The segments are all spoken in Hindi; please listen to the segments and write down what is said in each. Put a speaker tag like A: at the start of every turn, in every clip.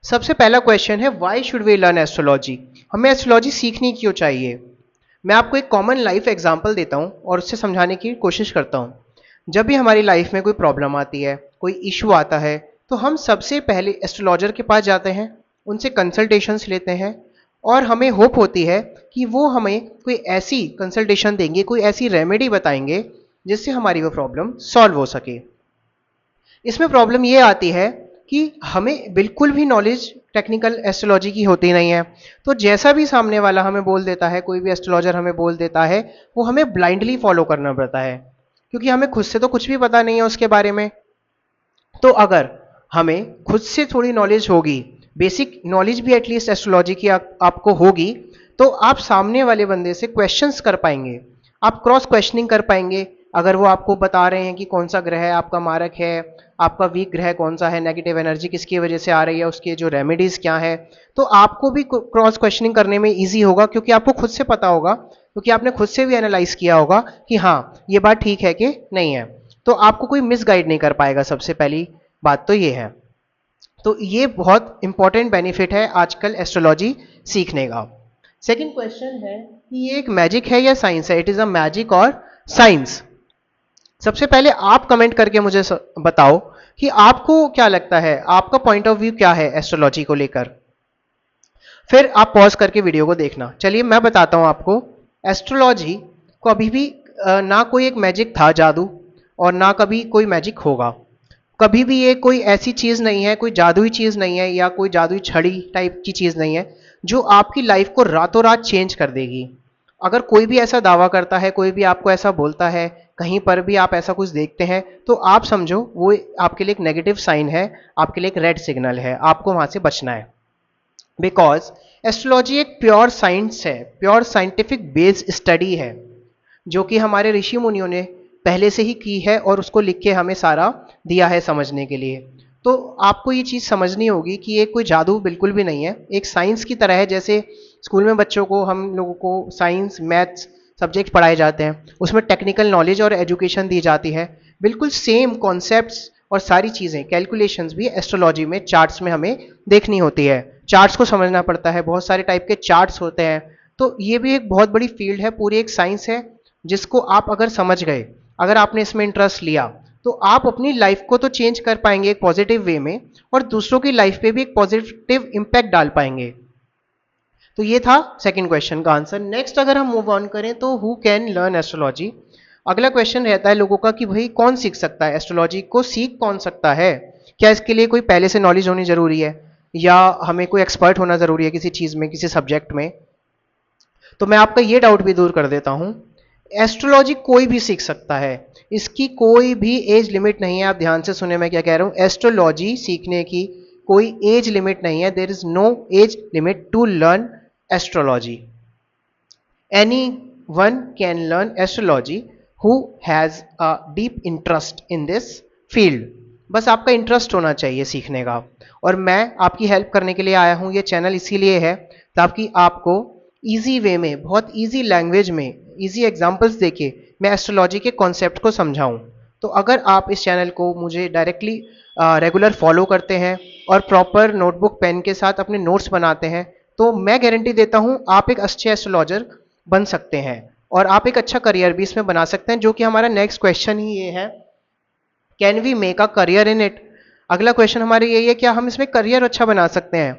A: सबसे पहला क्वेश्चन है why should we learn astrology. हमें एस्ट्रोलॉजी सीखनी क्यों चाहिए। मैं आपको एक कॉमन लाइफ एग्जांपल देता हूं और उससे समझाने की कोशिश करता हूं। जब भी हमारी लाइफ में कोई प्रॉब्लम आती है, कोई इशू आता है, तो हम सबसे पहले एस्ट्रोलॉजर के पास जाते हैं, उनसे कंसल्टेशंस लेते हैं और हमें होप होती है कि वो हमें कोई ऐसी कंसल्टेशन देंगे, कोई ऐसी रेमेडी बताएंगे जिससे हमारी वो प्रॉब्लम सॉल्व हो सके। इसमें प्रॉब्लम ये आती है कि हमें बिल्कुल भी नॉलेज टेक्निकल एस्ट्रोलॉजी की होती नहीं है। तो जैसा भी सामने वाला हमें बोल देता है, कोई भी एस्ट्रोलॉजर हमें बोल देता है, वो हमें ब्लाइंडली फॉलो करना पड़ता है, क्योंकि हमें खुद से तो कुछ भी पता नहीं है उसके बारे में। तो अगर हमें खुद से थोड़ी नॉलेज होगी, बेसिक नॉलेज भी एटलीस्ट एस्ट्रोलॉजी की आपको होगी, तो आप सामने वाले बंदे से क्वेश्चंस कर पाएंगे, आप क्रॉस क्वेश्चनिंग कर पाएंगे। अगर वो आपको बता रहे हैं कि कौन सा ग्रह आपका मारक है, आपका वीक ग्रह कौन सा है, नेगेटिव एनर्जी किसकी वजह से आ रही है, उसके जो रेमेडीज क्या है, तो आपको भी क्रॉस क्वेश्चनिंग करने में ईजी होगा, क्योंकि आपको खुद से पता होगा, क्योंकि आपने खुद से भी एनालाइज किया होगा कि हाँ ये बात ठीक है कि नहीं है। तो आपको कोई मिसगाइड नहीं कर पाएगा। सबसे पहली बात तो ये है। तो ये बहुत इंपॉर्टेंट बेनिफिट है आजकल एस्ट्रोलॉजी सीखने का। सेकंड क्वेश्चन है कि ये एक मैजिक है या साइंस है। इट इज अ मैजिक और साइंस। सबसे पहले आप कमेंट करके मुझे बताओ कि आपको क्या लगता है, आपका पॉइंट ऑफ व्यू क्या है एस्ट्रोलॉजी को लेकर। फिर आप पॉज करके वीडियो को देखना। चलिए मैं बताता हूं आपको। एस्ट्रोलॉजी को अभी भी ना कोई एक मैजिक था, जादू, और ना कभी कोई मैजिक होगा। कभी भी ये कोई ऐसी चीज नहीं है, कोई जादुई चीज नहीं है, या कोई जादुई छड़ी टाइप की चीज नहीं है जो आपकी लाइफ को रातों रात चेंज कर देगी। अगर कोई भी ऐसा दावा करता है, कोई भी आपको ऐसा बोलता है, कहीं पर भी आप ऐसा कुछ देखते हैं, तो आप समझो वो आपके लिए एक नेगेटिव साइन है, आपके लिए एक रेड सिग्नल है, आपको वहां से बचना है। बिकॉज एस्ट्रोलॉजी एक प्योर साइंस है, प्योर साइंटिफिक बेस्ड स्टडी है, जो कि हमारे ऋषि मुनियों ने पहले से ही की है और उसको लिख के हमें सारा दिया है समझने के लिए। तो आपको ये चीज़ समझनी होगी कि ये कोई जादू बिल्कुल भी नहीं है, एक साइंस की तरह है। जैसे स्कूल में बच्चों को, हम लोगों को साइंस मैथ्स सब्जेक्ट पढ़ाए जाते हैं, उसमें टेक्निकल नॉलेज और एजुकेशन दी जाती है, बिल्कुल सेम कॉन्सेप्ट्स और सारी चीज़ें, कैलकुलेशंस भी एस्ट्रोलॉजी में, चार्ट्स में हमें देखनी होती है। चार्ट्स को समझना पड़ता है, बहुत सारे टाइप के चार्ट्स होते हैं। तो ये भी एक बहुत बड़ी फील्ड है, पूरी एक साइंस है, जिसको आप अगर समझ गए, अगर आपने इसमें इंटरेस्ट लिया, तो आप अपनी लाइफ को तो चेंज कर पाएंगे एक पॉजिटिव वे में, और दूसरों की लाइफ पे भी एक पॉजिटिव इंपैक्ट डाल पाएंगे। तो ये था सेकंड क्वेश्चन का आंसर। नेक्स्ट अगर हम मूव ऑन करें तो हु कैन लर्न एस्ट्रोलॉजी। अगला क्वेश्चन रहता है लोगों का कि भाई कौन सीख सकता है एस्ट्रोलॉजी को, सीख कौन सकता है, क्या इसके लिए कोई पहले से नॉलेज होनी जरूरी है, या हमें कोई एक्सपर्ट होना जरूरी है किसी चीज में, किसी सब्जेक्ट में। तो मैं आपका ये डाउट भी दूर कर देता हूं। एस्ट्रोलॉजी कोई भी सीख सकता है, इसकी कोई भी एज लिमिट नहीं है। आप ध्यान से सुने मैं क्या कह रहा हूं। एस्ट्रोलॉजी सीखने की कोई एज लिमिट नहीं है। There is no age limit to learn astrology. Anyone can learn astrology who has a deep interest in this field. बस आपका इंटरेस्ट होना चाहिए सीखने का। और मैं आपकी हेल्प करने के लिए आया हूं। ये चैनल इसीलिए है ताकि आपको इजी वे में, बहुत इजी लैंग्वेज में, इजी एग्जांपल्स देके मैं एस्ट्रोलॉजी के कॉन्सेप्ट को समझाऊं। तो अगर आप इस चैनल को मुझे डायरेक्टली रेगुलर फॉलो करते हैं और प्रॉपर नोटबुक पेन के साथ अपने नोट्स बनाते हैं, तो मैं गारंटी देता हूं आप एक अच्छे एस्ट्रोलॉजर बन सकते हैं और आप एक अच्छा करियर भी इसमें बना सकते हैं, जो कि हमारा नेक्स्ट क्वेश्चन ही ये है, can we make a career in it. अगला क्वेश्चन हमारे यही है, क्या हम इसमें करियर अच्छा बना सकते हैं।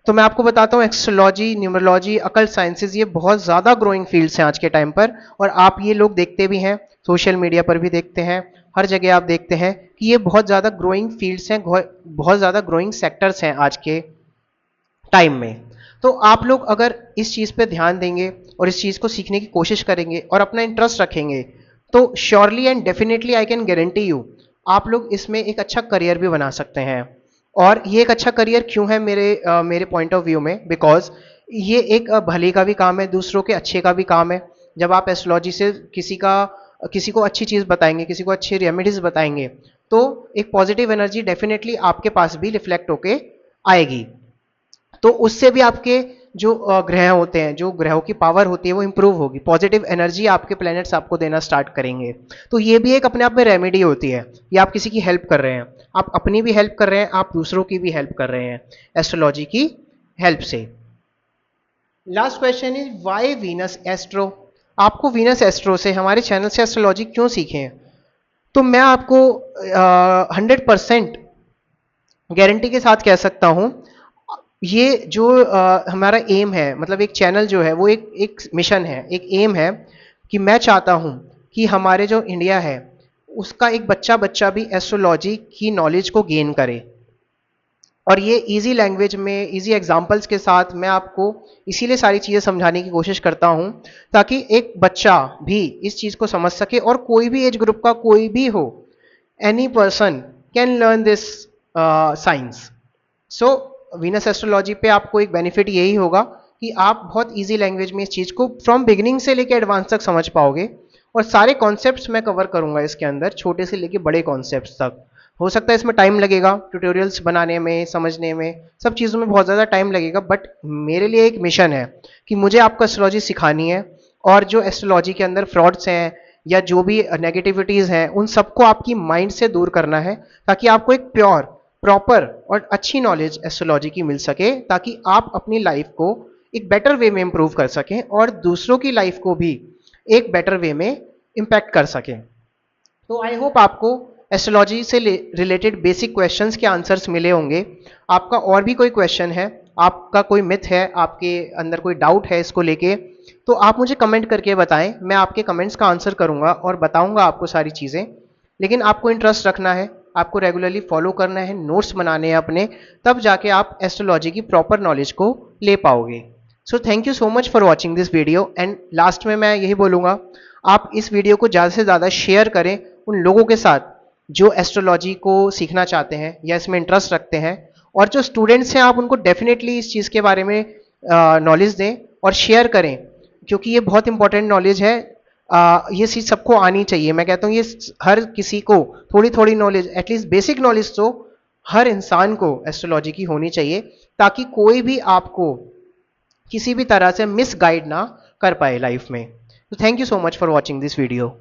A: तो मैं आपको बताता हूँ, एस्ट्रोलॉजी, न्यूमरोलॉजी, अकल्ट साइंसेज, ये बहुत ज़्यादा ग्रोइंग फील्ड्स हैं आज के टाइम पर। और आप ये लोग देखते भी हैं, सोशल मीडिया पर भी देखते हैं, हर जगह आप देखते हैं कि ये बहुत ज़्यादा ग्रोइंग फील्ड्स हैं, बहुत ज़्यादा ग्रोइंग सेक्टर्स हैं आज के टाइम में। तो आप लोग अगर इस चीज़ पे ध्यान देंगे और इस चीज़ को सीखने की कोशिश करेंगे और अपना इंटरेस्ट रखेंगे, तो surely and definitely I can guarantee you आप लोग इसमें एक अच्छा करियर भी बना सकते हैं। और ये एक अच्छा करियर क्यों है मेरे पॉइंट ऑफ व्यू में, बिकॉज ये एक भले का भी काम है, दूसरों के अच्छे का भी काम है। जब आप एस्ट्रोलॉजी से किसी को अच्छी चीज़ बताएंगे, किसी को अच्छी रेमेडीज बताएंगे, तो एक पॉजिटिव एनर्जी डेफिनेटली आपके पास भी रिफ्लेक्ट होके आएगी। तो उससे भी आपके जो ग्रह होते हैं, जो ग्रहों की पावर होती है वो इंप्रूव होगी, पॉजिटिव एनर्जी आपके प्लैनेट्स आपको देना स्टार्ट करेंगे। तो ये भी एक अपने आप में रेमेडी होती है, ये आप किसी की हेल्प कर रहे हैं, आप अपनी भी हेल्प कर रहे हैं, आप दूसरों की भी हेल्प कर रहे हैं एस्ट्रोलॉजी की हेल्प से। Last question is why Venus Astro. आपको वीनस एस्ट्रो से, हमारे चैनल से एस्ट्रोलॉजी क्यों सीखें? तो मैं आपको 100% गारंटी के साथ कह सकता हूं, ये जो हमारा एम है, मतलब एक चैनल जो है वो एक मिशन है, एक एम है कि मैं चाहता हूं कि हमारे जो इंडिया है उसका एक बच्चा बच्चा भी एस्ट्रोलॉजी की नॉलेज को गेन करे। और ये इजी लैंग्वेज में, इजी एग्जांपल्स के साथ मैं आपको इसीलिए सारी चीज़ें समझाने की कोशिश करता हूं, ताकि एक बच्चा भी इस चीज़ को समझ सके, और कोई भी एज ग्रुप का कोई भी हो, any person can learn this science. So Venus astrology पे आपको एक बेनिफिट यही होगा कि आप बहुत इजी लैंग्वेज में इस चीज़ को फ्रॉम बिगिनिंग से लेकर एडवांस तक समझ पाओगे, और सारे कॉन्सेप्ट्स मैं कवर करूंगा इसके अंदर, छोटे से लेके बड़े कॉन्सेप्ट्स तक। हो सकता है इसमें टाइम लगेगा, ट्यूटोरियल्स बनाने में, समझने में, सब चीज़ों में बहुत ज़्यादा टाइम लगेगा, बट मेरे लिए एक मिशन है कि मुझे आपको एस्ट्रोलॉजी सिखानी है, और जो एस्ट्रोलॉजी के अंदर फ्रॉड्स हैं या जो भी नेगेटिविटीज़ हैं उन सबको आपकी माइंड से दूर करना है, ताकि आपको एक प्योर, प्रॉपर और अच्छी नॉलेज एस्ट्रोलॉजी की मिल सके, ताकि आप अपनी लाइफ को एक बेटर वे में इंप्रूव कर सकें और दूसरों की लाइफ को भी एक बेटर वे में इम्पैक्ट कर सकें। तो आई होप आपको एस्ट्रोलॉजी से रिलेटेड बेसिक क्वेश्चंस के आंसर्स मिले होंगे। आपका और भी कोई क्वेश्चन है, आपका कोई मिथ है, आपके अंदर कोई डाउट है इसको लेके, तो आप मुझे कमेंट करके बताएं, मैं आपके कमेंट्स का आंसर करूंगा और बताऊंगा आपको सारी चीज़ें। लेकिन आपको इंटरेस्ट रखना है, आपको रेगुलरली फॉलो करना है, नोट्स बनाने हैं अपने, तब जाके आप एस्ट्रोलॉजी की प्रॉपर नॉलेज को ले पाओगे। So thank you so much for watching this video, and last में मैं यही बोलूँगा, आप इस वीडियो को ज़्यादा से ज़्यादा शेयर करें उन लोगों के साथ जो एस्ट्रोलॉजी को सीखना चाहते हैं या इसमें इंटरेस्ट रखते हैं, और जो स्टूडेंट्स हैं आप उनको डेफिनेटली इस चीज़ के बारे में नॉलेज दें और शेयर करें, क्योंकि ये बहुत इंपॉर्टेंट नॉलेज है। ये चीज़ सबको आनी चाहिए। मैं कहता हूँ ये हर किसी को थोड़ी थोड़ी नॉलेज, एटलीस्ट बेसिक नॉलेज तो हर इंसान को एस्ट्रोलॉजी की होनी चाहिए, ताकि कोई भी आपको किसी भी तरह से मिस गाइड ना कर पाए लाइफ में। तो thank you so much for watching this video.